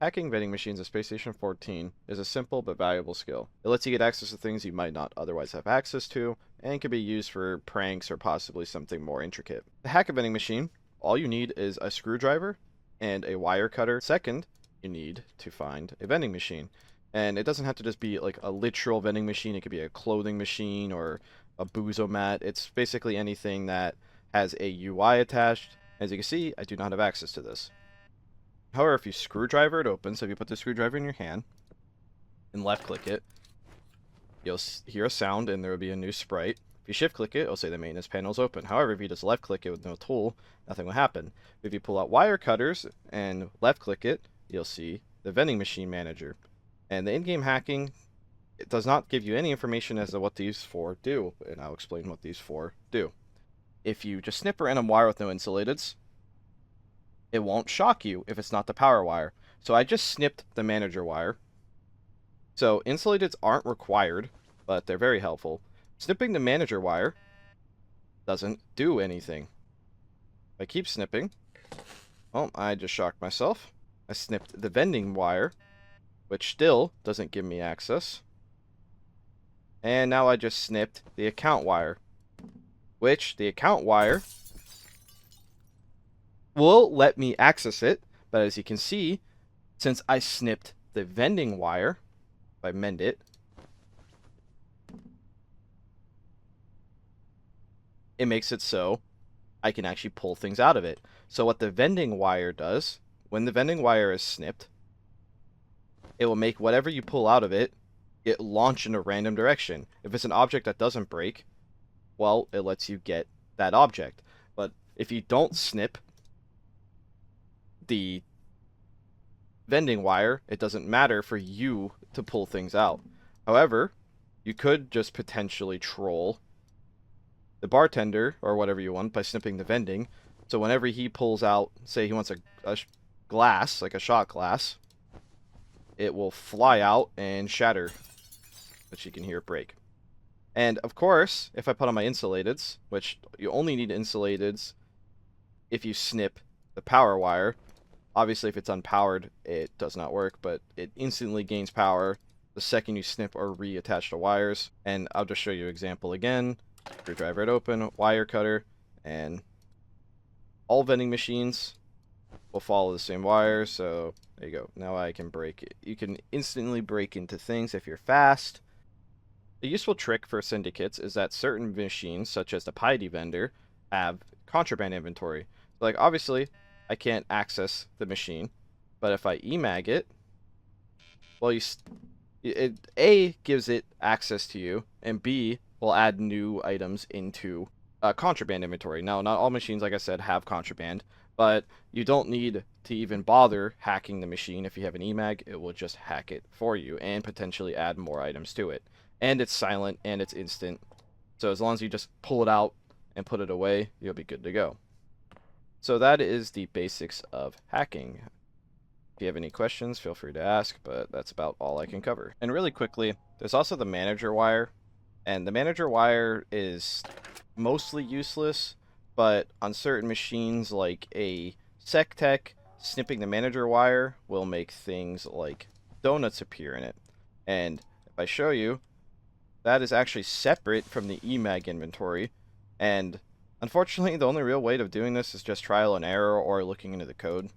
Hacking vending machines at Space Station 14 is a simple but valuable skill. It lets you get access to things you might not otherwise have access to, and can be used for pranks or possibly something more intricate. To hack a vending machine, all you need is a screwdriver and a wire cutter. Second, you need to find a vending machine. And it doesn't have to just be like a literal vending machine, it could be a clothing machine or a boozomat. It's basically anything that has a UI attached. As you can see, I do not have access to this. However, if you screwdriver it open, so if you put the screwdriver in your hand and left click it, you'll hear a sound and there will be a new sprite. If you shift click it, it'll say the maintenance panel is open. However, if you just left click it with no tool, nothing will happen. If you pull out wire cutters and left click it, you'll see the vending machine manager. And the in-game hacking, it does not give you any information as to what these four do, and I'll explain what these four do. If you just snip a random wire with no insulateds, it won't shock you if it's not the power wire. So I just snipped the manager wire. So insulateds aren't required, but they're very helpful. Snipping the manager wire doesn't do anything. If I keep snipping, well, I just shocked myself. I snipped the vending wire, which still doesn't give me access. And now I just snipped the account wire, which the account wire will let me access it, but as you can see, since I snipped the vending wire, if I mend it, it makes it so I can actually pull things out of it. So what the vending wire does, when the vending wire is snipped, it will make whatever you pull out of it launch in a random direction. If it's an object that doesn't break, well, it lets you get that object. But if you don't snip the vending wire, it doesn't matter for you to pull things out. However, you could just potentially troll the bartender or whatever you want by snipping the vending. So whenever he pulls out, say he wants a glass, like a shot glass, it will fly out and shatter, which you can hear it break. And of course, if I put on my insulateds, which you only need insulateds if you snip the power wire. Obviously, if it's unpowered, it does not work, but it instantly gains power the second you snip or reattach the wires. And I'll just show you an example again. Screwdriver it open, wire cutter, and all vending machines will follow the same wire. So there you go. Now I can break it. You can instantly break into things if you're fast. A useful trick for syndicates is that certain machines, such as the piety vendor, have contraband inventory. Like, obviously, I can't access the machine, but if I emag it, well, it A gives it access to you, and B will add new items into contraband inventory. Now, not all machines, like I said, have contraband, but you don't need to even bother hacking the machine. If you have an emag, it will just hack it for you and potentially add more items to it. And it's silent and it's instant, so as long as you just pull it out and put it away, you'll be good to go. So that is the basics of hacking. If you have any questions, feel free to ask, but that's about all I can cover. And really quickly, there's also the manager wire, and the manager wire is mostly useless, but on certain machines like a SecTech, snipping the manager wire will make things like donuts appear in it. And if I show you, that is actually separate from the emag inventory, and unfortunately, the only real way of doing this is just trial and error or looking into the code.